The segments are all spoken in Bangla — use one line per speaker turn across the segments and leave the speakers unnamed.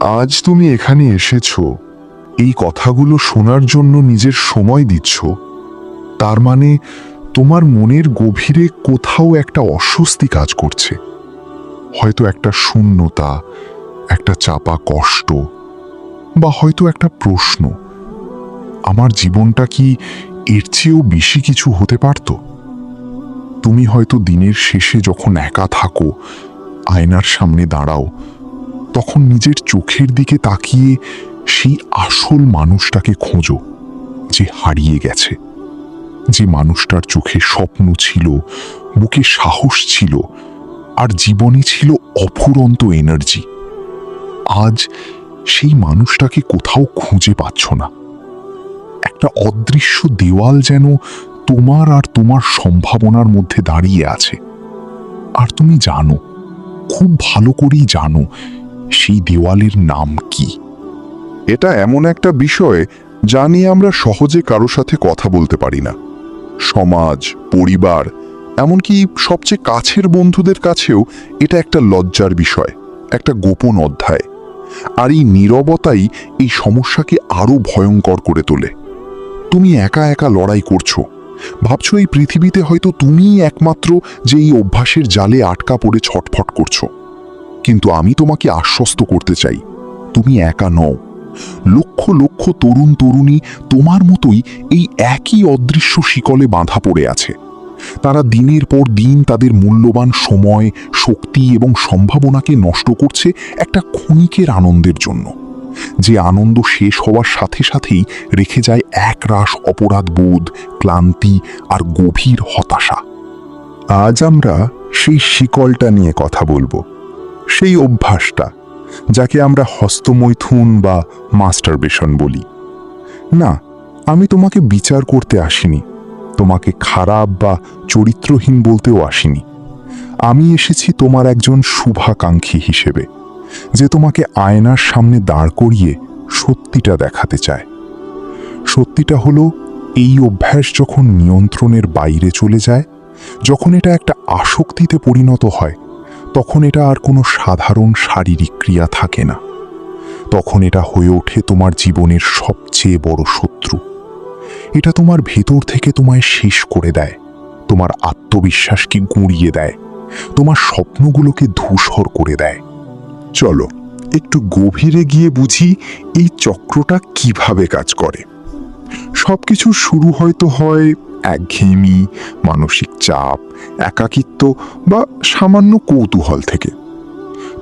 আজ তুমি এখানে এসেছো, এই কথাগুলো শোনার জন্য নিজের সময় দিচ্ছ, তার মানে তোমার মনের গভীরে কোথাও একটা অস্বস্তি কাজ করছে। হয়তো একটা শূন্যতা, একটা চাপা কষ্ট, বা হয়তো একটা প্রশ্ন, আমার জীবনটা কি এর চেয়েও বেশি কিছু হতে পারত? তুমি হয়তো দিনের শেষে যখন একা থাকো, আয়নার সামনে দাঁড়াও, তখন নিজের চোখের দিকে তাকিয়ে সেই আসল মানুষটাকে খোঁজো যে হারিয়ে গেছে, যে মানুষটার চোখে স্বপ্ন ছিল, বুকে সাহস ছিল, আর জীবনে ছিল অফুরন্ত এনার্জি। আজ সেই মানুষটাকে কোথাও খুঁজে পাচ্ছ না। একটা অদৃশ্য দেওয়াল যেন তোমার আর তোমার সম্ভাবনার মধ্যে দাঁড়িয়ে আছে। আর তুমি জানো, খুব ভালো করেই জানো, সেই দেওয়ালের নাম কি।
এটা এমন একটা বিষয় যা নিয়ে আমরা সহজে কারো সাথে কথা বলতে পারি না। সমাজ, পরিবার, এমনকি সবচেয়ে কাছের বন্ধুদের কাছেও এটা একটা লজ্জার বিষয়, একটা গোপন অধ্যায়। আর এই নীরবতাই এই সমস্যাকে আরো ভয়ঙ্কর করে তোলে। তুমি একা একা লড়াই করছো, ভাবছো এই পৃথিবীতে হয়তো তুমিই একমাত্র যে এই অভ্যাসের জালে আটকা পড়ে ছটফট করছো। কিন্তু আমি তোমাকে আশ্বস্ত করতে চাই, তুমি একা নও। লক্ষ লক্ষ তরুণ তরুণী তোমার মতোই এই একই অদৃশ্য শিকলে বাঁধা পড়ে আছে। তারা দিনের পর দিন তাদের মূল্যবান সময়, শক্তি এবং সম্ভাবনাকে নষ্ট করছে একটা ক্ষণিকের আনন্দের জন্য, যে আনন্দ শেষ হওয়ার সাথে সাথেই রেখে যায় একরাশ অপরাধবোধ, ক্লান্তি আর গভীর হতাশা। আজ আমরা সেই শিকলটা নিয়ে কথা বলবো, সেই অভ্যাসটা যাকে আমরা হস্তমৈথুন বা মাস্টারবেশন বলি। না, আমি তোমাকে বিচার করতে আসিনি, তোমাকে খারাপ বা চরিত্রহীন বলতেও আসিনি। আমি এসেছি তোমার একজন শুভাকাঙ্ক্ষী হিসেবে, যে তোমাকে আয়নার সামনে দাঁড় করিয়ে সত্যিটা দেখাতে চায়। সত্যিটা হলো, এই অভ্যাস যখন নিয়ন্ত্রণের বাইরে চলে যায়, যখন এটা একটা আসক্তিতে পরিণত হয়, তখন এটা আর কোনো সাধারণ শারীরিক ক্রিয়া থাকে না। তখন এটা হয়ে ওঠে তোমার জীবনের সবচেয়ে বড় শত্রু। এটা তোমার ভেতর থেকে তোমায় শেষ করে দেয়, তোমার আত্মবিশ্বাসকে গুঁড়িয়ে দেয়, তোমার স্বপ্নগুলোকে ধূসর করে দেয়। চলো একটু গভীরে গিয়ে বুঝি এই চক্রটা কিভাবে কাজ করে। সবকিছু শুরু হয়তো হয় একঘেয়েমি, মানসিক চাপ, একাকিত্ব বা সামান্য কৌতূহল থেকে।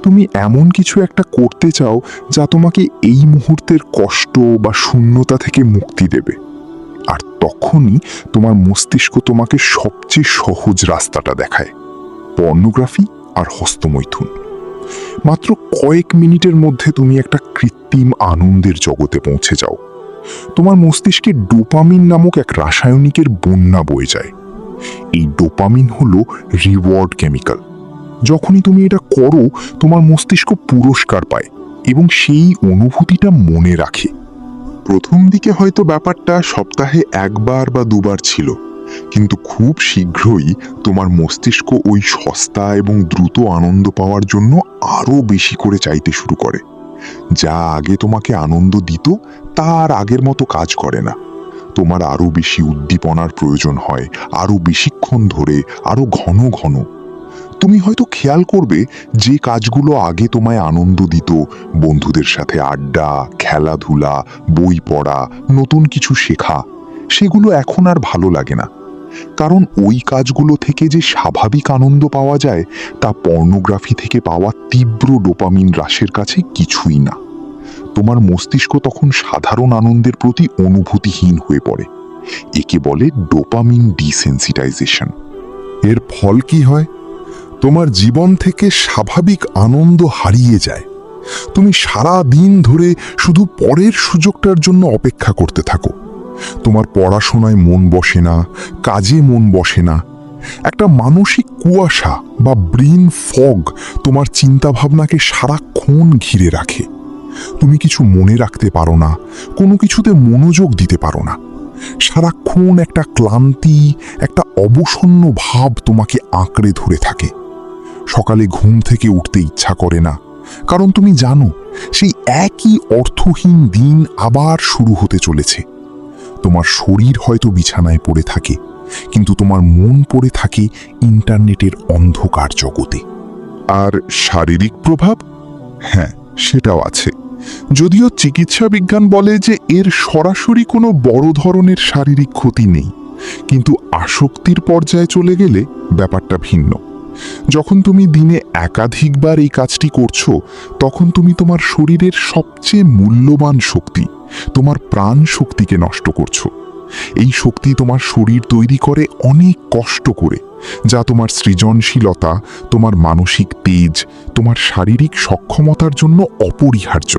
তুমি এমন কিছু একটা করতে চাও যা তোমাকে এই মুহূর্তের কষ্ট বা শূন্যতা থেকে মুক্তি দেবে। আর তখনই তোমার মস্তিষ্ক তোমাকে সবচেয়ে সহজ রাস্তাটা দেখায়, পর্নোগ্রাফি আর হস্তমৈথুন। মাত্র কয়েক মিনিটের মধ্যে তুমি একটা কৃত্রিম আনন্দের জগতে পৌঁছে যাও। তোমার মস্তিষ্কে ডোপামিন নামক এক রাসায়নিকের বন্যা বয়ে যায়। এই ডোপামিন হলো রিওয়ার্ড কেমিক্যাল। যখনই তুমি এটা করো, তোমার মস্তিষ্ক পুরস্কার পায় এবং সেই অনুভূতিটা মনে রাখে। প্রথম দিকে হয়তো ব্যাপারটা সপ্তাহে একবার বা দুবার ছিল, কিন্তু খুব শীঘ্রই তোমার মস্তিষ্ক ওই সস্তা এবং দ্রুত আনন্দ পাওয়ার জন্য আরও বেশি করে চাইতে শুরু করে। যা আগে তোমাকে আনন্দ দিত তা আর আগের মতো কাজ করে না। তোমার আরও বেশি উদ্দীপনার প্রয়োজন হয়, আরও বেশিক্ষণ ধরে, আরও ঘন ঘন। তুমি হয়তো খেয়াল করবে যে কাজগুলো আগে তোমায় আনন্দ দিত, বন্ধুদের সাথে আড্ডা, খেলাধুলা, বই পড়া, নতুন কিছু শেখা, সেগুলো এখন আর ভালো লাগে না। কারণ ওই কাজগুলো থেকে যে স্বাভাবিক আনন্দ পাওয়া যায় তা পর্নোগ্রাফি থেকে পাওয়া তীব্র ডোপামিন হ্রাসের কাছে কিছুই না। তোমার মস্তিষ্ক তখন সাধারণ আনন্দের প্রতি অনুভূতিহীন হয়ে পড়ে। একে বলে ডোপামিন ডিসেন্সিটাইজেশন। এর ফল কি হয়? তোমার জীবন থেকে স্বাভাবিক আনন্দ হারিয়ে যায়। তুমি সারা দিন ধরে শুধু পরের সুযোগটার জন্য অপেক্ষা করতে থাকো। তোমার পড়াশোনায় মন বসে না, কাজে মন বসে না। একটা মানসিক কুয়াশা বা ব্রেন ফগ তোমার চিন্তাভাবনাকে সারাক্ষণ ঘিরে রাখে। তুমি কিছু মনে রাখতে পারো না, কোনো কিছুতে মনোযোগ দিতে পারো না। সারাক্ষণ একটা ক্লান্তি, একটা অবসন্ন ভাব তোমাকে আঁকড়ে ধরে থাকে। সকালে ঘুম থেকে উঠতে ইচ্ছা করে না,
কারণ তুমি জানো সেই একই অর্থহীন দিন আবার শুরু হতে চলেছে। তোমার শরীর হয়তো বিছানায় পড়ে থাকে, কিন্তু তোমার মন পড়ে থাকে ইন্টারনেটের অন্ধকার জগতে।
আর শারীরিক প্রভাব? হ্যাঁ, সেটাও আছে। যদিও চিকিৎসা বিজ্ঞান বলে যে এর সরাসরি কোনো বড় ধরনের শারীরিক ক্ষতি নেই, কিন্তু আসক্তির পর্যায়ে চলে গেলে ব্যাপারটা ভিন্ন। যখন তুমি দিনে একাধিকবার এই কাজটি করছো, তখন তুমি তোমার শরীরের সবচেয়ে মূল্যবান শক্তি, তোমার প্রাণ শক্তিকে নষ্ট করছো। এই শক্তি তোমার শরীর তৈরি করে অনেক কষ্ট করে, যা তোমার সৃজনশীলতা, তোমার মানসিক তেজ, তোমার শারীরিক সক্ষমতার জন্য অপরিহার্য।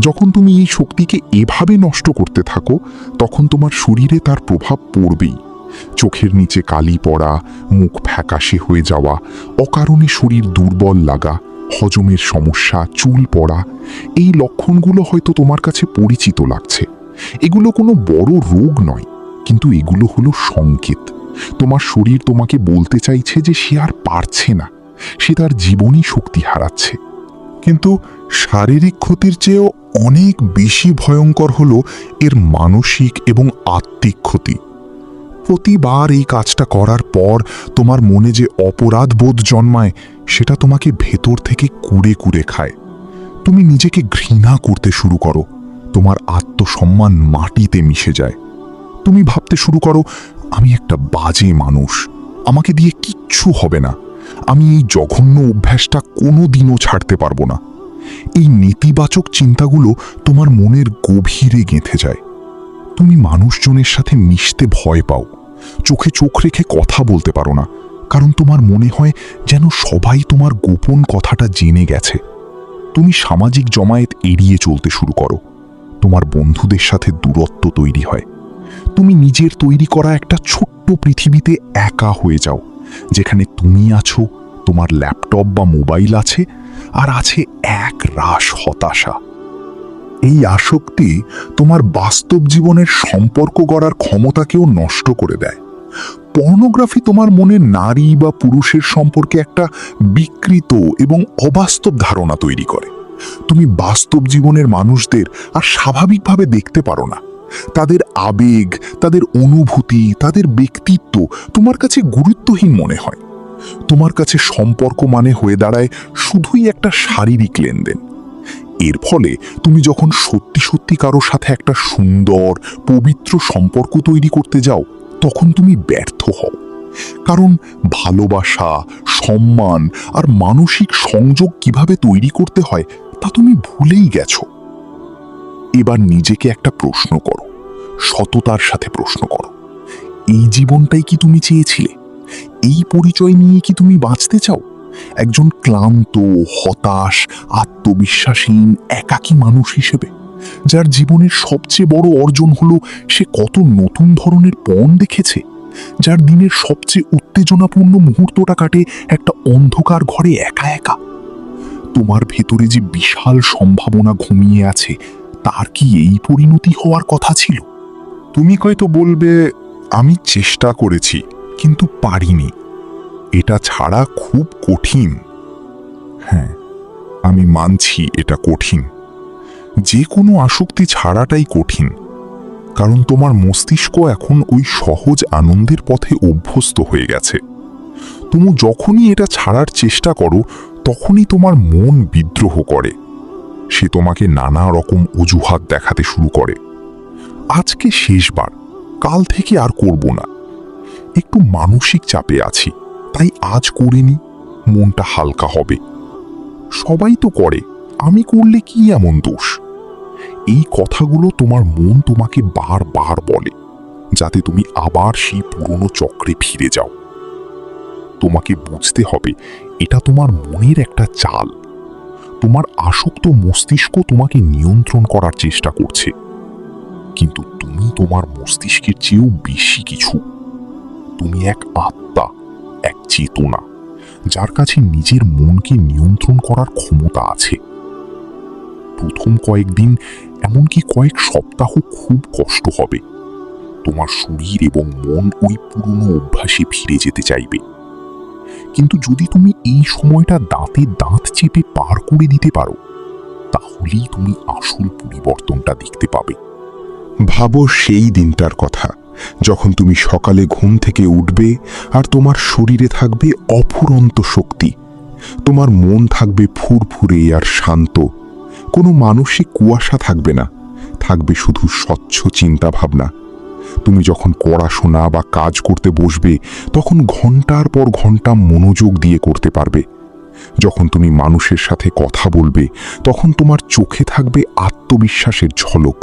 যখন তুমি এই শক্তিকে এভাবে নষ্ট করতে থাকো, তখন তোমার শরীরে তার প্রভাব পড়বেই। চোখের নিচে কালি পড়া, মুখ ফ্যাকাশে হয়ে যাওয়া, অকারণে শরীর দুর্বল লাগা, হজমের সমস্যা, চুল পড়া, এই লক্ষণগুলো হয়তো তোমার কাছে পরিচিত লাগছে। এগুলো কোনো বড় রোগ নয়, কিন্তু এগুলো হলো সংকেত। তোমার শরীর তোমাকে বলতে চাইছে যে সে আর পারছে না, সে তার জীবনী শক্তি হারাচ্ছে। কিন্তু শারীরিক ক্ষতির চেয়েও অনেক বেশি ভয়ঙ্কর হলো এর মানসিক এবং আত্মিক ক্ষতি। প্রতিবার এই কাজটা করার পর তোমার মনে যে অপরাধ বোধ জন্মায়, সেটা তোমাকে ভেতর থেকে কুড়ে কুড়ে খায়। তুমি নিজেকে ঘৃণা করতে শুরু করো, তোমার আত্মসম্মান মাটিতে মিশে যায়। তুমি ভাবতে শুরু করো, আমি একটা বাজে মানুষ, আমাকে দিয়ে কিচ্ছু হবে না, আমি এই জঘন্য অভ্যাসটা কোনো দিনও ছাড়তে পারবো না। এই নেতিবাচক চিন্তাগুলো তোমার মনের গভীরে গেঁথে যায়। তুমি মানুষজনের সাথে মিশতে ভয় পাও, চোখে চোখ রেখে কথা বলতে পারো না, কারণ তোমার মনে হয় যেন সবাই তোমার গোপন কথাটা জেনে গেছে। তুমি সামাজিক জমায়েত এড়িয়ে চলতে শুরু করো, তোমার বন্ধুদের সাথে দূরত্ব তৈরি হয়। তুমি নিজের তৈরি করা একটা ছোট্ট পৃথিবীতে একা হয়ে যাও, যেখানে তুমি আছো, তোমার ল্যাপটপ বা মোবাইল আছে, আর আছে এক রাশ হতাশা। এই আসক্তি তোমার বাস্তব জীবনের সম্পর্ক গড়ার ক্ষমতাকেও নষ্ট করে দেয়। পর্নোগ্রাফি তোমার মনে নারী বা পুরুষের সম্পর্কে একটা বিকৃত এবং অবাস্তব ধারণা তৈরি করে। তুমি বাস্তব জীবনের মানুষদের আর স্বাভাবিকভাবে দেখতে পারো না। তাদের আবেগ, তাদের অনুভূতি, তাদের ব্যক্তিত্ব তোমার কাছে গুরুত্বহীন মনে হয়। তোমার কাছে সম্পর্ক মানে হয়ে দাঁড়ায় শুধুই একটা শারীরিক লেনদেন। এর ফলে তুমি যখন সত্যি সত্যি কারোর সাথে একটা সুন্দর, পবিত্র সম্পর্ক তৈরি করতে যাও, তখন তুমি ব্যর্থ হও। কারণ ভালোবাসা, সম্মান আর মানসিক সংযোগ কিভাবে তৈরি করতে হয় তা তুমি ভুলেই গেছো। এবার নিজেকে একটা প্রশ্ন করো, সততার সাথে প্রশ্ন করো, এই জীবনটাই কি তুমি চেয়েছিলে? এই পরিচয় নিয়ে কি তুমি বাঁচতে চাও? একজন ক্লান্ত, হতাশ, আত্মবিশ্বাসহীন, একাকী মানুষ হিসেবে, যার জীবনের সবচেয়ে বড় অর্জন হলো সে কত নতুন ধরনের পণ দেখেছে, যার দিনের সবচেয়ে উত্তেজনাপূর্ণ মুহূর্তটা কাটে একটা অন্ধকার ঘরে একা একা। তোমার ভেতরে যে বিশাল সম্ভাবনা ঘুমিয়ে আছে, তার কি এই পরিণতি হওয়ার কথা ছিল? তুমি হয়তো বলবে, আমি চেষ্টা করেছি কিন্তু পারিনি, এটা ছাড়া খুব কঠিন। হ্যাঁ, আমি মানছি এটা কঠিন। যে কোনো আসক্তি ছাড়াটাই কঠিন, কারণ তোমার মস্তিষ্ক এখন ওই সহজ আনন্দের পথে অভ্যস্ত হয়ে গেছে। তুমি যখনই এটা ছাড়ার চেষ্টা করো, তখনই তোমার মন বিদ্রোহ করে। সে তোমাকে নানা রকম অজুহাত দেখাতে শুরু করে। আজকে শেষবার, কাল থেকে আর করব না, একটু মানসিক চাপে আছি তাই আজ করিনি, মনটা হালকা হবে। সবাই তো করে, আমি করলে কি এমন দোষ? এই কথাগুলো তোমার মন তোমাকে বারবার বলে, যাতে তুমি আবার সেই পুরনো চক্রে ফিরে যাও। তোমাকে বুঝতে হবে এটা তোমার মনের একটা চাল। তোমার আসক্ত মস্তিষ্ক তোমাকে নিয়ন্ত্রণ করার চেষ্টা করছে, কিন্তু তুমি তোমার মস্তিষ্কের চেয়েও বেশি কিছু। তুমি এক আত্মা, এক চেতনা, যার কাছে নিজের মনকে নিয়ন্ত্রণ করার ক্ষমতা আছে। প্রথম কয়েকদিন, এমনকি কয়েক সপ্তাহ খুব কষ্ট হবে। তোমার শরীর এবং মন ওই পুরনো অভ্যাসে ফিরে যেতে চাইবে।
কিন্তু যদি তুমি এই সময়টা দাঁতে দাঁত চেপে পার করে দিতে পারো, তাহলেই তুমি আসল পরিবর্তনটা দেখতে পাবে।
ভাবো সেই দিনটার কথা, যখন তুমি সকালে ঘুম থেকে উঠবে আর তোমার শরীরে থাকবে অফুরন্ত শক্তি, তোমার মন থাকবে ফুরফুরে আর শান্ত, কোনো মানসিক কুয়াশা থাকবে না, থাকবে শুধু স্বচ্ছ চিন্তা ভাবনা। তুমি যখন পড়াশোনা বা কাজ করতে বসবে, তখন ঘন্টার পর ঘন্টা মনোযোগ দিয়ে করতে পারবে। যখন তুমি মানুষের সাথে কথা বলবে, তখন তোমার চোখে থাকবে আত্মবিশ্বাসের ঝলক।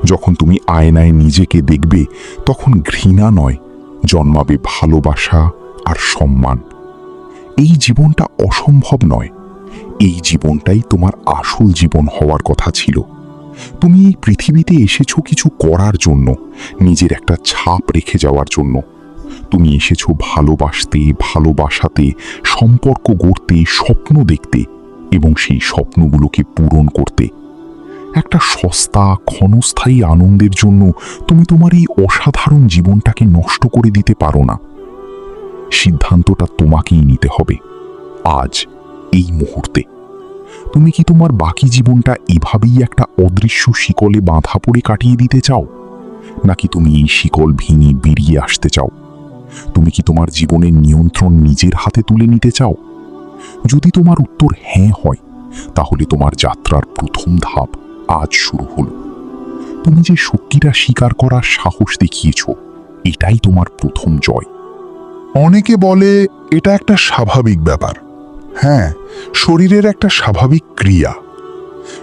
যখন তুমি আয়নায় নিজেকে দেখবে, তখন ঘৃণা নয়, জন্মাবে ভালোবাসা আর সম্মান। এই জীবনটা অসম্ভব নয়, এই জীবনটাই তোমার আসল জীবন হওয়ার কথা ছিল। তুমি এই পৃথিবীতে এসেছো কিছু করার জন্য, নিজের একটা ছাপ রেখে যাওয়ার জন্য। তুমি এসেছো ভালোবাসতে, ভালোবাসাতে, সম্পর্ক গড়তে, স্বপ্ন দেখতে এবং সেই স্বপ্নগুলোকে পূরণ করতে। একটা সস্তা ক্ষণস্থায়ী আনন্দের জন্য তুমি তোমার এই অসাধারণ জীবনটাকে নষ্ট করে দিতে পারো না। সিদ্ধান্তটা তোমাকেই নিতে হবে, আজ, এই মুহূর্তে। তুমি কি তোমার বাকি জীবনটা এভাবেই একটা অদৃশ্য শিকলে বাঁধা পড়ে কাটিয়ে দিতে চাও, নাকি তুমি এই শিকল ভেঙে বেরিয়ে আসতে চাও? তুমি কি তোমার জীবনের নিয়ন্ত্রণ নিজের হাতে তুলে নিতে চাও? যদি তোমার উত্তর হ্যাঁ হয়, তাহলে তোমার যাত্রার প্রথম ধাপ আজ শুরু হলো। তুমি যে শক্তিটা স্বীকার করার সাহস দেখিয়েছ, এটাই তোমার প্রথম জয়।
অনেকে বলে এটা একটা স্বাভাবিক ব্যাপার। হ্যাঁ, শরীরের একটা স্বাভাবিক ক্রিয়া।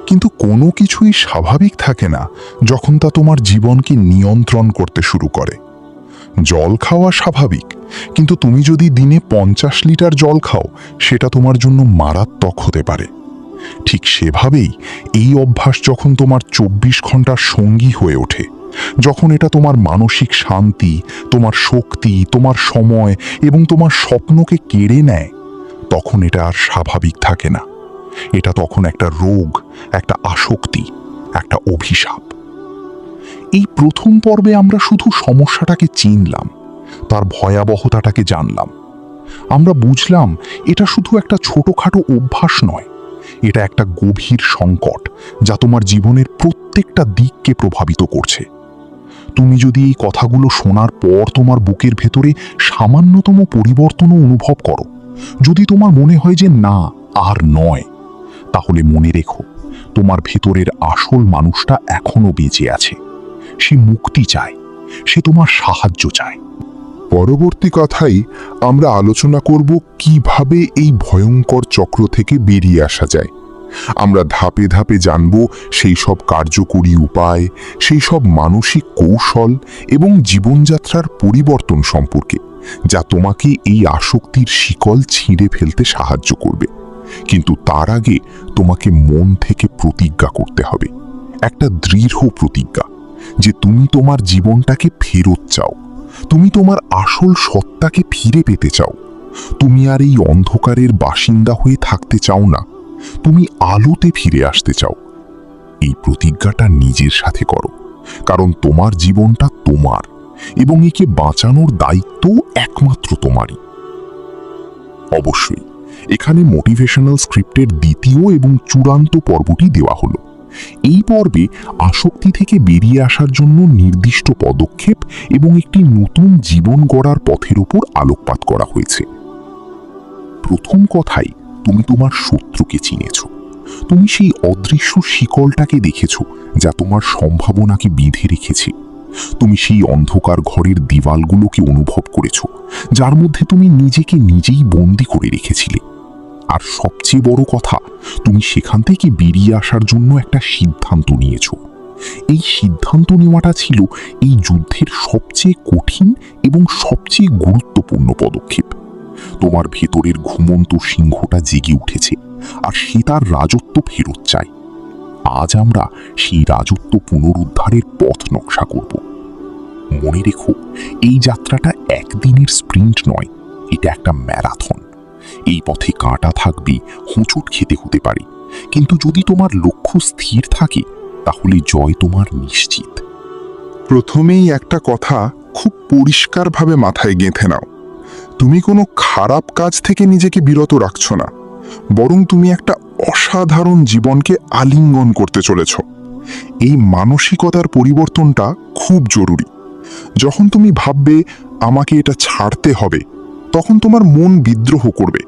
কিন্তু কোনো কিছুই স্বাভাবিক থাকে না যখন তা তোমার জীবনকে নিয়ন্ত্রণ করতে শুরু করে। জল খাওয়া স্বাভাবিক, কিন্তু তুমি যদি দিনে 50 লিটার জল খাও, সেটা তোমার জন্য মারাত্মক হতে পারে। ঠিক সেভাবেই এই অভ্যাস যখন তোমার 24 ঘন্টার সঙ্গী হয়ে ওঠে, যখন এটা তোমার মানসিক শান্তি, তোমার শক্তি, তোমার সময় এবং তোমার স্বপ্নকে কেড়ে নেয়, তখন এটা আর স্বাভাবিক থাকে না। এটা তখন একটা রোগ, একটা আসক্তি, একটা অভিশাপ। এই প্রথম পর্বে আমরা শুধু সমস্যাটাকে চিনলাম, তার ভয়াবহতাটাকে জানলাম। আমরা বুঝলাম এটা শুধু একটা ছোটখাটো অভ্যাস নয়, এটা একটা গভীর সংকট যা তোমার জীবনের প্রত্যেকটা দিককে প্রভাবিত করছে। তুমি যদি এই কথাগুলো শোনার পর তোমার বুকের ভেতরে সামান্যতম পরিবর্তনও অনুভব করো, যদি তোমার মনে হয় যে না, আর নয়, তাহলে মনে রেখো, তোমার ভেতরের আসল মানুষটা এখনো বেঁচে আছে। সে মুক্তি চায়, সে তোমার সাহায্য চায়।
পরবর্তী কথাই আমরা আলোচনা করব কিভাবে এই ভয়ঙ্কর চক্র থেকে বেরিয়ে আসা যায়। আমরা ধাপে ধাপে জানব সেই সব কার্যকরী উপায়, সেই সব মানসিক কৌশল এবং জীবনযাত্রার পরিবর্তন সম্পর্কে, যা তোমাকে এই আসক্তির শিকল ছিঁড়ে ফেলতে সাহায্য করবে। কিন্তু তার আগে তোমাকে মন থেকে প্রতিজ্ঞা করতে হবে, একটা দৃঢ় প্রতিজ্ঞা যে তুমি তোমার জীবনটাকে ফেরত চাও, তুমি তোমার আসল সত্তাকে ফিরে পেতে চাও। তুমি আর এই অন্ধকারের বাসিন্দা হয়ে থাকতে চাও না, তুমি আলোতে ফিরে আসতে চাও। এই প্রতিজ্ঞাটা নিজের সাথে করো, কারণ তোমার জীবনটা তোমার এবং একে বাঁচানোর দায়িত্ব একমাত্র তোমারই। অবশ্যই এখানে মোটিভেশনাল স্ক্রিপ্টের দ্বিতীয় এবং চূড়ান্ত পর্বটি দেওয়া হলো। এই পর্বে আসক্তি থেকে বেরিয়ে আসার জন্য নির্দিষ্ট পদক্ষেপ এবং একটি নতুন জীবন গড়ার পথের উপর আলোকপাত করা হয়েছে। প্রথম কথাই, তুমি তোমার শত্রুকে চিনেছ। তুমি সেই অদৃশ্য শিকলটাকে দেখেছ যা তোমার সম্ভাবনাকে বেঁধে রেখেছে। তুমি সেই অন্ধকার ঘরের দেওয়ালগুলোকে অনুভব করেছ, যার মধ্যে তুমি নিজেকে নিজেই বন্দি করে রেখেছিলে। আর সবচেয়ে বড় কথা, তুমি সেখান থেকে বেরিয়ে আসার জন্য একটা সিদ্ধান্ত নিয়েছ। এই সিদ্ধান্ত নেওয়াটা ছিল এই যুদ্ধের সবচেয়ে কঠিন এবং সবচেয়ে গুরুত্বপূর্ণ পদক্ষেপ। তোমার ভেতরের ঘুমন্ত সিংহটা জেগে উঠেছে, আর সে তার রাজত্ব ফেরত চায়। আজ আমরা সেই রাজত্ব পুনরুদ্ধারের পথ নকশা করব। মনে রেখো, এই যাত্রাটা একদিনের স্প্রিন্ট নয়, এটা একটা ম্যারাথন। এই পথে কাঁটা থাকবে, হোঁচট খেতে হতে পারে, কিন্তু যদি তোমার লক্ষ্য স্থির থাকে, তাহলে জয় তোমার নিশ্চিত।
প্রথমেই একটা কথা খুব পরিষ্কারভাবে মাথায় গেঁথে নাও,
তুমি কোনো খারাপ কাজ থেকে নিজেকে বিরত রাখছো না, বরং তুমি একটা অসাধারণ জীবনকে আলিঙ্গন করতে চলেছ। এই মানসিকতার পরিবর্তনটা খুব জরুরি। যখন তুমি ভাববে আমাকে এটা ছাড়তে হবে, তখন তোমার মন বিদ্রোহ করবে,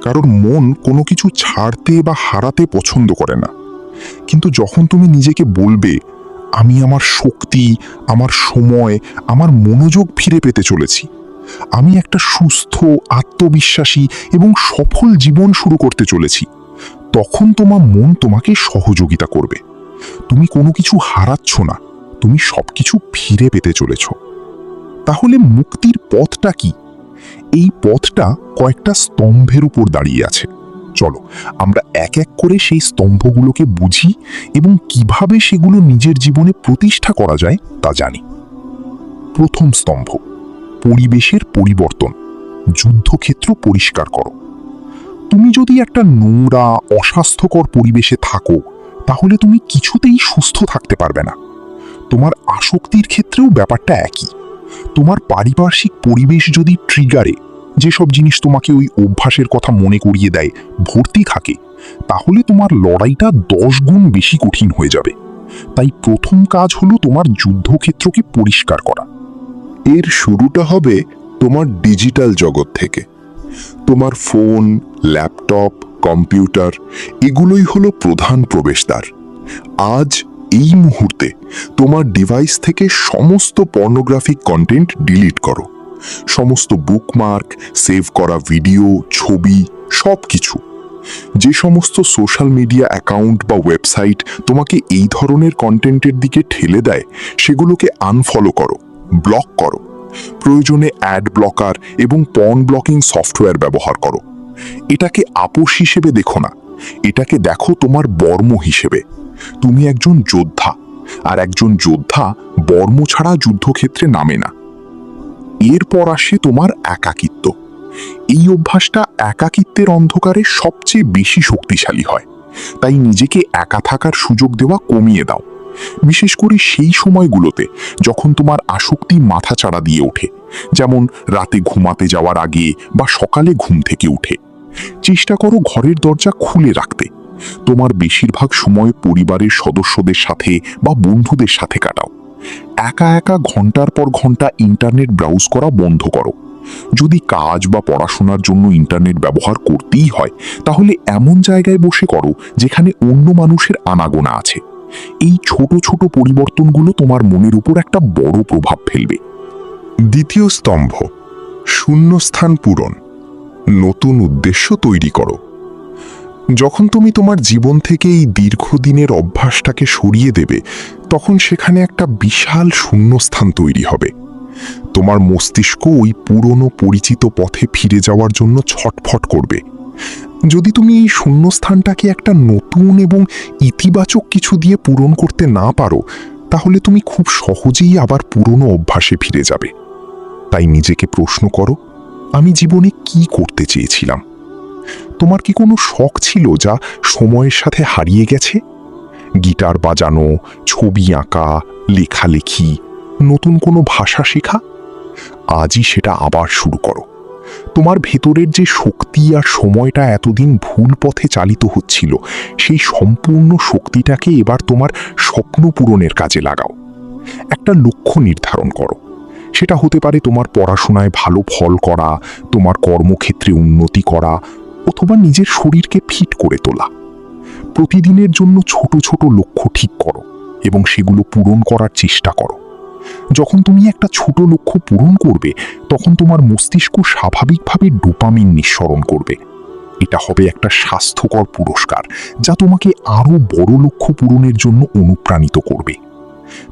কারণ মন কোনো কিছু ছাড়তে বা হারাতে পছন্দ করে না। কিন্তু যখন তুমি নিজেকে বলবে আমি আমার শক্তি, আমার সময়, আমার মনোযোগ ফিরে পেতে চলেছি, আমি একটা সুস্থ, আত্মবিশ্বাসী এবং সফল জীবন শুরু করতে চলেছি, তখন তোমার মন তোমাকে সহযোগিতা করবে। তুমি কোনো কিছু হারাচ্ছ না, তুমি সবকিছু ফিরে পেতে চলেছ। তাহলে মুক্তির পথটা কি? এই পথটা কয়েকটা স্তম্ভের উপর দাঁড়িয়ে আছে। চলো আমরা এক এক করে সেই স্তম্ভগুলোকে বুঝি এবং কিভাবে সেগুলো নিজের জীবনে প্রতিষ্ঠা করা যায় তা জানি। প্রথম স্তম্ভ, পরিবেশের পরিবর্তন। যুদ্ধক্ষেত্র পরিষ্কার করো। তুমি যদি একটা নোংরা, অস্বাস্থ্যকর পরিবেশে থাকো, তাহলে তুমি কিছুতেই সুস্থ থাকতে পারবে না। তোমার আসক্তির ক্ষেত্রেও ব্যাপারটা একই। তোমার পারিপার্শ্বিক পরিবেশ যদি ট্রিগারে, যেসব জিনিস তোমাকে ওই অভ্যাসের কথা মনে করিয়ে দেয়, ভর্তি থাকে, তাহলে তোমার লড়াইটা 10 গুণ বেশি কঠিন হয়ে যাবে। তাই প্রথম কাজ হলো তোমার যুদ্ধক্ষেত্রকে পরিষ্কার করা।
এর শুরুটা হবে তোমার ডিজিটাল জগৎ থেকে। তোমার ফোন, ল্যাপটপ, কম্পিউটার এগুলোই হলো প্রধান প্রবেশদ্বার। আজ এই মুহূর্তে তোমার ডিভাইস থেকে সমস্ত পর্নোগ্রাফিক কন্টেন্ট ডিলিট করো। সমস্ত বুকমার্ক, সেভ করা ভিডিও, ছবি, সব কিছু। যে সমস্ত সোশ্যাল মিডিয়া অ্যাকাউন্ট বা ওয়েবসাইট তোমাকে এই ধরনের কন্টেন্টের দিকে ঠেলে দেয়, সেগুলোকে আনফলো করো, ব্লক করো। প্রয়োজনে অ্যাড ব্লকার এবং পর্ন ব্লকিং সফটওয়্যার ব্যবহার করো। এটাকে আপোষ হিসেবে দেখো না, এটাকে দেখো তোমার বর্ম হিসেবে। তুমি একজন যোদ্ধা, আর একজন যোদ্ধা বর্ম ছাড়া যুদ্ধক্ষেত্রে নামে না। এরপর আসে তোমার একাকিত্ব। এই অভ্যাসটা একাকিত্বের অন্ধকারে সবচেয়ে বেশি শক্তিশালী হয়। তাই নিজেকে একা থাকার সুযোগ দেওয়া কমিয়ে দাও, বিশেষ করে সেই সময়গুলোতে যখন তোমার আসক্তি মাথাচাড়া দিয়ে ওঠে, যেমন রাতে ঘুমাতে যাওয়ার আগে বা সকালে ঘুম থেকে উঠে। চেষ্টা করো ঘরের দরজা খুলে রাখতে। তোমার বেশিরভাগ সময় পরিবারের সদস্যদের সাথে বা বন্ধুদের সাথে কাটাও। একা একা ঘন্টার পর ঘন্টা ইন্টারনেট ব্রাউজ করা বন্ধ করো। যদি কাজ বা পড়াশোনার জন্য ইন্টারনেট ব্যবহার করতেই হয়, তাহলে এমন জায়গায় বসে করো যেখানে অন্য মানুষের আনাগোনা আছে। এই ছোট ছোট পরিবর্তনগুলো তোমার মনের উপর একটা বড় প্রভাব ফেলবে।
দ্বিতীয় স্তম্ভ, শূন্যস্থান পূরণ। নতুন উদ্দেশ্য তৈরি করো। যখন তুমি তোমার জীবন থেকে এই দীর্ঘদিনের অভ্যাসটাকে সরিয়ে দেবে, তখন সেখানে একটা বিশাল শূন্যস্থান তৈরি হবে। তোমার মস্তিষ্ক ওই পুরনো পরিচিত পথে ফিরে যাওয়ার জন্য ছটফট করবে। যদি তুমি এই শূন্যস্থানটাকে একটা নতুন এবং ইতিবাচক কিছু দিয়ে পূরণ করতে না পারো, তাহলে তুমি খুব সহজেই আবার পুরনো অভ্যাসে ফিরে যাবে। তাই নিজেকে প্রশ্ন করো, আমি জীবনে কি করতে চেয়েছিলাম? তোমার কি কোনো শখ ছিল যা সময়ের সাথে হারিয়ে গেছে? গিটার বাজানো, ছবি আঁকা, লেখালেখি, নতুন কোনো ভাষা শেখা? আজই সেটা আবার শুরু করো। তোমার ভেতরের যে শক্তি আর সময়টা এতদিন ভুল পথে চালিত হচ্ছিল, সেই সম্পূর্ণ শক্তিটাকে এবার তোমার স্বপ্ন পূরণের কাজে লাগাও। একটা লক্ষ্য নির্ধারণ করো। সেটা হতে পারে তোমার পড়াশোনায় ভালো ফল করা, তোমার কর্মক্ষেত্রে উন্নতি করা, অথবা নিজের শরীরকে ফিট করে তোলা। প্রতিদিনের জন্য ছোট ছোট লক্ষ্য ঠিক করো এবং সেগুলো পূরণ করার চেষ্টা করো। যখন তুমি একটা ছোট লক্ষ্য পূরণ করবে, তখন তোমার মস্তিষ্ক স্বাভাবিকভাবে ডোপামিন নিঃসরণ করবে। এটা হবে একটা স্বাস্থ্যকর পুরস্কার, যা তোমাকে আরও বড় লক্ষ্য পূরণের জন্য অনুপ্রাণিত করবে।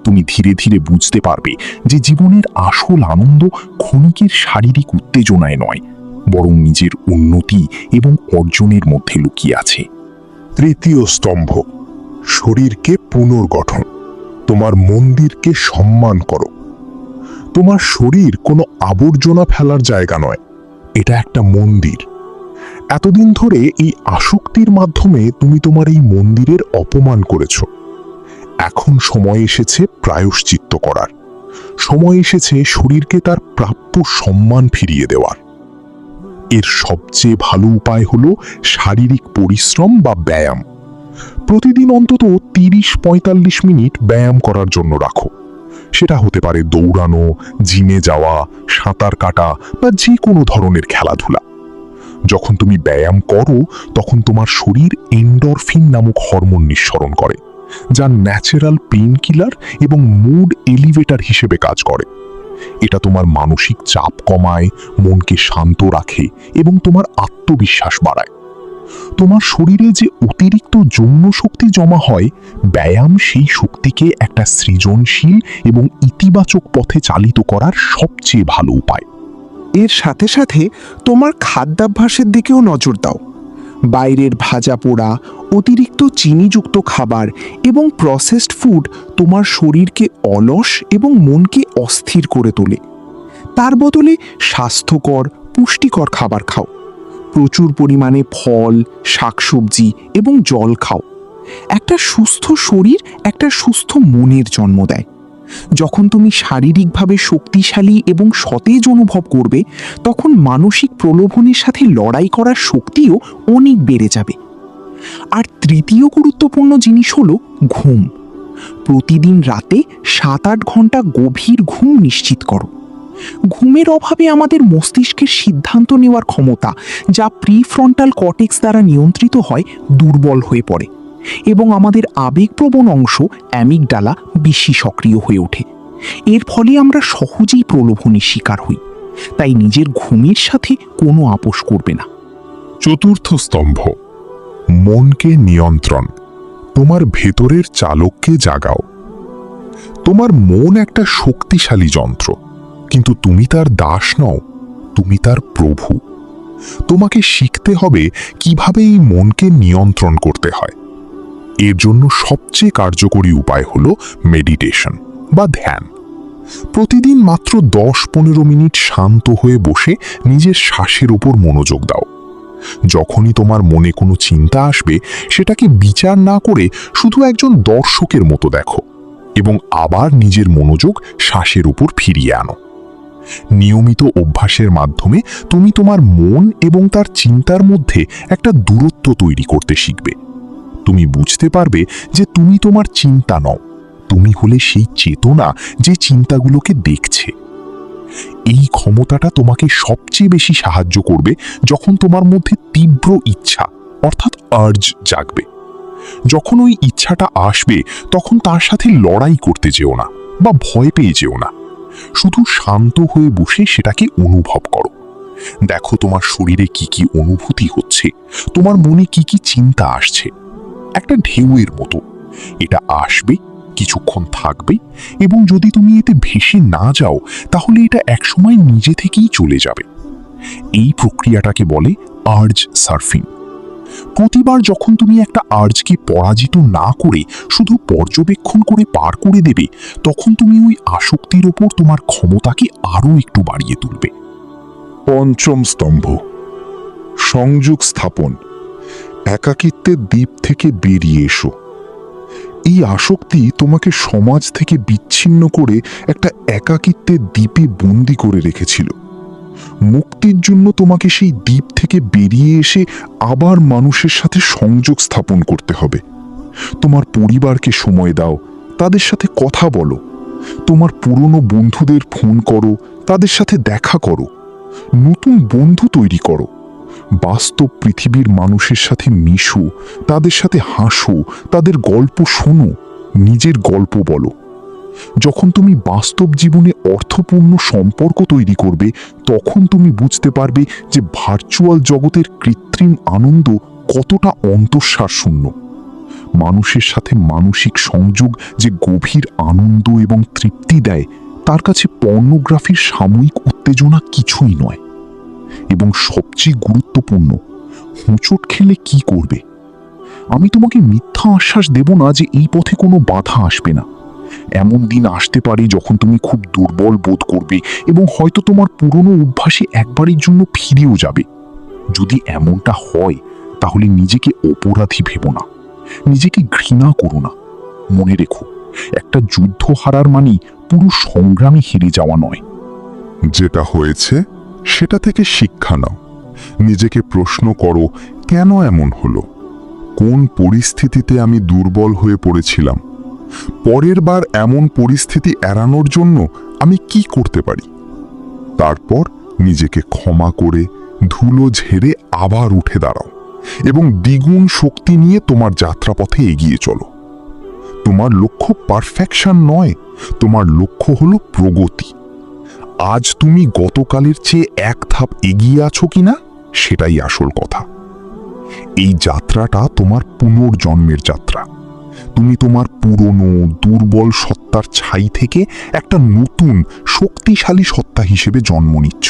তুমি ধীরে ধীরে বুঝতে পারবে যে জীবনের আসল আনন্দ ক্ষণিকের শারীরিক উত্তেজনায় নয়, বরং নিজের উন্নতি এবং অর্জনের মধ্যে লুকিয়ে আছে।
তৃতীয় স্তম্ভ, শরীরকে পুনর্গঠন। তোমার মন্দিরকে সম্মান করো। তোমার শরীর কোনো আবর্জনা ফেলার জায়গা নয়, এটা একটা মন্দির। এতদিন ধরে এই আসক্তির মাধ্যমে তুমি তোমার এই মন্দিরের অপমান করেছ। এখন সময় এসেছে প্রায়শ্চিত্ত করার। সময় এসেছে শরীরকে তার প্রাপ্য সম্মান ফিরিয়ে দেওয়ার।
এর সবচেয়ে ভালো উপায় হলো শারীরিক পরিশ্রম বা ব্যায়াম। প্রতিদিন অন্তত 30-45 মিনিট ব্যায়াম করার জন্য রাখো। সেটা হতে পারে দৌড়ানো, জিমে যাওয়া, সাঁতার কাটা বা যে কোনো ধরনের খেলাধুলা। যখন তুমি ব্যায়াম করো তখন তোমার শরীর এন্ডরফিন নামক হরমোন নিঃসরণ করে, যা ন্যাচারাল পেইন কিলার এবং মুড এলিভেটর হিসেবে কাজ করে। এটা তোমার মানসিক চাপ কমায়, মনকে শান্ত রাখে এবং তোমার আত্মবিশ্বাস বাড়ায়। তোমার শরীরে যে অতিরিক্ত যৌন শক্তি জমা হয়, ব্যায়াম সেই শক্তিকে একটা সৃজনশীল এবং ইতিবাচক পথে চালিত করার সবচেয়ে ভালো উপায়।
এর সাথে সাথে তোমার খাদ্যাভ্যাসের দিকেও নজর দাও। বাইরের ভাজা পোড়া, অতিরিক্ত চিনিযুক্ত খাবার এবং প্রসেসড ফুড তোমার শরীরকে অলস এবং মনকে অস্থির করে তোলে। তার বদলে স্বাস্থ্যকর, পুষ্টিকর খাবার খাও। প্রচুর পরিমাণে ফল, শাকসবজি এবং জল খাও। একটা সুস্থ শরীর একটা সুস্থ মনের জন্ম দেয়। যখন তুমি শারীরিকভাবে শক্তিশালী এবং সতেজ অনুভব করবে, তখন মানসিক প্রলোভনের সাথে লড়াই করার শক্তিও অনেক বেড়ে যাবে। আর তৃতীয় গুরুত্বপূর্ণ জিনিস হলো ঘুম। প্রতিদিন রাতে 7-8 ঘন্টা গভীর ঘুম নিশ্চিত করো। ঘুমের অভাবে আমাদের মস্তিষ্কের সিদ্ধান্ত নেওয়ার ক্ষমতা, যা প্রিফ্রন্টাল কর্টেক্স দ্বারা নিয়ন্ত্রিত হয়, দুর্বল হয়ে পড়ে এবং আমাদের আবেগপ্রবণ অংশ অ্যামিগডালা বেশি সক্রিয় হয়ে ওঠে। এর ফলে আমরা সহজেই প্রলোভনের শিকার হই। তাই নিজের ঘুমের সাথে কোনো আপোষ করবে না।
চতুর্থ স্তম্ভ, মনকে নিয়ন্ত্রণ। তোমার ভেতরের চালককে জাগাও। তোমার মন একটা শক্তিশালী যন্ত্র, কিন্তু তুমি তার দাস নও, তুমি তার প্রভু। তোমাকে শিখতে হবে কিভাবে এই মনকে নিয়ন্ত্রণ করতে হয়। এর জন্য সবচেয়ে কার্যকরী উপায় হলো মেডিটেশন বা ধ্যান। প্রতিদিন মাত্র 10-15 মিনিট শান্ত হয়ে বসে নিজের শ্বাসের উপর মনোযোগ দাও। যখনই তোমার মনে কোনো চিন্তা আসবে, সেটাকে বিচার না করে শুধু একজন দর্শকের মতো দেখো এবং আবার নিজের মনোযোগ শ্বাসের উপর ফিরিয়ে আনো। নিয়মিত অভ্যাসের মাধ্যমে তুমি তোমার মন এবং তার চিন্তার মধ্যে একটা দূরত্ব তৈরি করতে শিখবে। তুমি বুঝতে পারবে যে তুমি তোমার চিন্তা নও, তুমি হলে সেই চেতনা যে চিন্তাগুলোকে দেখছে। এই ক্ষমতাটা তোমাকে সবচেয়ে বেশি সাহায্য করবে যখন তোমার মধ্যে তীব্র ইচ্ছা অর্থাৎ আর্জ জাগবে। যখন ওই ইচ্ছাটা আসবে, তখন তার সাথে লড়াই করতে যেও না বা ভয় পেয়ে যেও না। শুধু শান্ত হয়ে বসে সেটাকে অনুভব করো। দেখো তোমার শরীরে কি কি অনুভূতি হচ্ছে, তোমার মনে কি কি চিন্তা আসছে। একটা ঢেউয়ের মতো এটা আসবে, কিছুক্ষণ থাকবে, এবং যদি তুমি এতে ভেসে না যাও, তাহলে এটা একসময় নিজে থেকেই চলে যাবে। এই প্রক্রিয়াটাকে বলে আর্জ সার্ফিং। প্রতিবার যখন তুমি একটা আর্জকে পরাজিত না করে শুধু পর্যবেক্ষণ করে পার করে দেবে, তখন তুমি ওই আসক্তির ওপর তোমার ক্ষমতাকে আরও একটু বাড়িয়ে তুলবে।
পঞ্চম স্তম্ভ, সংযোগ স্থাপন। একাকিত্বের দ্বীপ থেকে বেরিয়ে এসো। এই আসক্তি তোমাকে সমাজ থেকে বিচ্ছিন্ন করে একটা একাকিত্বের দ্বীপে বন্দি করে রেখেছিল। মুক্তির জন্য তোমাকে সেই দ্বীপ থেকে বেরিয়ে এসে আবার মানুষের সাথে সংযোগ স্থাপন করতে হবে। তোমার পরিবারকে সময় দাও, তাদের সাথে কথা বলো। তোমার পুরনো বন্ধুদের ফোন করো, তাদের সাথে দেখা করো। নতুন বন্ধু তৈরি করো। বাস্তব পৃথিবীর মানুষের সাথে মিশো, তাদের সাথে হাসো, তাদের গল্প শোনো, নিজের গল্প বলো। যখন তুমি বাস্তব জীবনে অর্থপূর্ণ সম্পর্ক তৈরি করবে, তখন তুমি বুঝতে পারবে যে ভার্চুয়াল জগতের কৃত্রিম আনন্দ কতটা অন্তঃসার শূন্য। মানুষের সাথে মানসিক সংযোগ যে গভীর আনন্দ এবং তৃপ্তি দেয়, তার কাছে পর্নোগ্রাফির সাময়িক উত্তেজনা কিছুই নয়। এবং সবচেয়ে গুরুত্বপূর্ণ, হোঁচট খেলে কি করবে? আমি তোমাকে মিথ্যা আশ্বাস দেব না যে এই পথে কোনো বাধা আসবে না। এমন দিন আসতে পারে যখন তুমি খুব দুর্বল বোধ করবে এবং হয়তো তোমার পুরনো অভ্যাসে একবারের জন্য ফিরেও যাবে। যদি এমনটা হয়, তাহলে নিজেকে অপরাধী ভেবো না, নিজেকে ঘৃণা করো না। মনে রেখো, একটা যুদ্ধ হারার মানেই পুরো সংগ্রামে হেরে যাওয়া নয়। যেটা হয়েছে সেটা থেকে শিক্ষা নাও
নিজেকে প্রশ্ন করো, কেন এমন হলো? কোন পরিস্থিতিতে আমি দুর্বল হয়ে পড়েছিলাম? পরের বার এমন পরিস্থিতি এড়ানোর জন্য আমি কি করতে পারি? তারপর নিজেকে ক্ষমা করে ধুলো ঝেড়ে আবার উঠে দাঁড়াও এবং দ্বিগুণ শক্তি নিয়ে তোমার যাত্রাপথে এগিয়ে চলো। তোমার লক্ষ্য পারফেকশন নয়, তোমার লক্ষ্য হলো প্রগতি। আজ তুমি গতকালের চেয়ে এক ধাপ এগিয়ে আছো কিনা সেটাই আসল কথা। এই যাত্রাটা তোমার পুনর্জন্মের যাত্রা। তুমি তোমার পুরনো দুর্বল সত্তার ছাই থেকে একটা নতুন শক্তিশালী সত্তা হিসেবে জন্ম নিচ্ছ,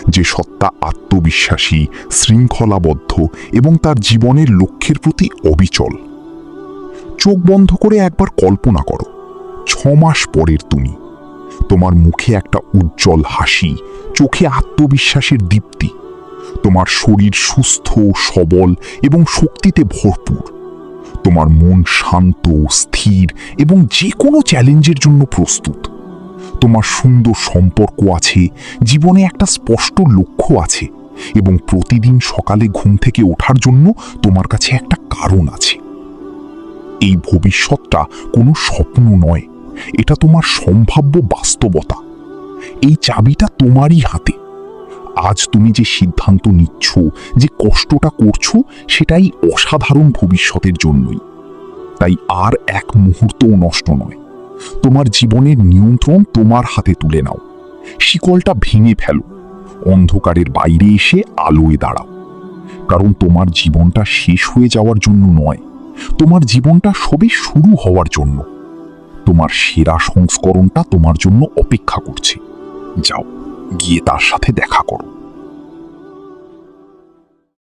যে সত্তা আত্মবিশ্বাসী, শৃঙ্খলাবদ্ধ এবং তার জীবনের লক্ষ্যের প্রতি অবিচল। চোখ বন্ধ করে একবার কল্পনা করো, 6 মাস পরের তুমি। তোমার মুখে একটা উজ্জ্বল হাসি, চোখে আত্মবিশ্বাসের দীপ্তি। তোমার শরীর সুস্থ, সবল এবং শক্তিতে ভরপুর। তোমার মন শান্ত, স্থির এবং যে কোনো চ্যালেঞ্জের জন্য প্রস্তুত। তোমার সুন্দর সম্পর্ক আছে, জীবনে একটা স্পষ্ট লক্ষ্য আছে এবং প্রতিদিন সকালে ঘুম থেকে ওঠার জন্য তোমার কাছে একটা কারণ আছে। এই ভবিষ্যৎটা কোনো স্বপ্ন নয়, এটা তোমার সম্ভাব্য বাস্তবতা। এই চাবিটা তোমারই হাতে। আজ তুমি যে সিদ্ধান্ত নিচ্ছ, যে কষ্টটা করছো, সেটাই অসাধারণ ভবিষ্যতের জন্যই। তাই আর এক মুহূর্তও নষ্ট নয়। তোমার জীবনের নিয়ন্ত্রণ তোমার হাতে তুলে নাও। শিকলটা ভেঙে ফেলো, অন্ধকারের বাইরে এসে আলোয় দাঁড়াও। কারণ তোমার জীবনটা শেষ হয়ে যাওয়ার জন্য নয়, তোমার জীবনটা সবে শুরু হওয়ার জন্য। তোমার সেরা সংস্করণটা তোমার জন্য অপেক্ষা করছে। যাও, গিয়ে তার সাথে দেখা করো।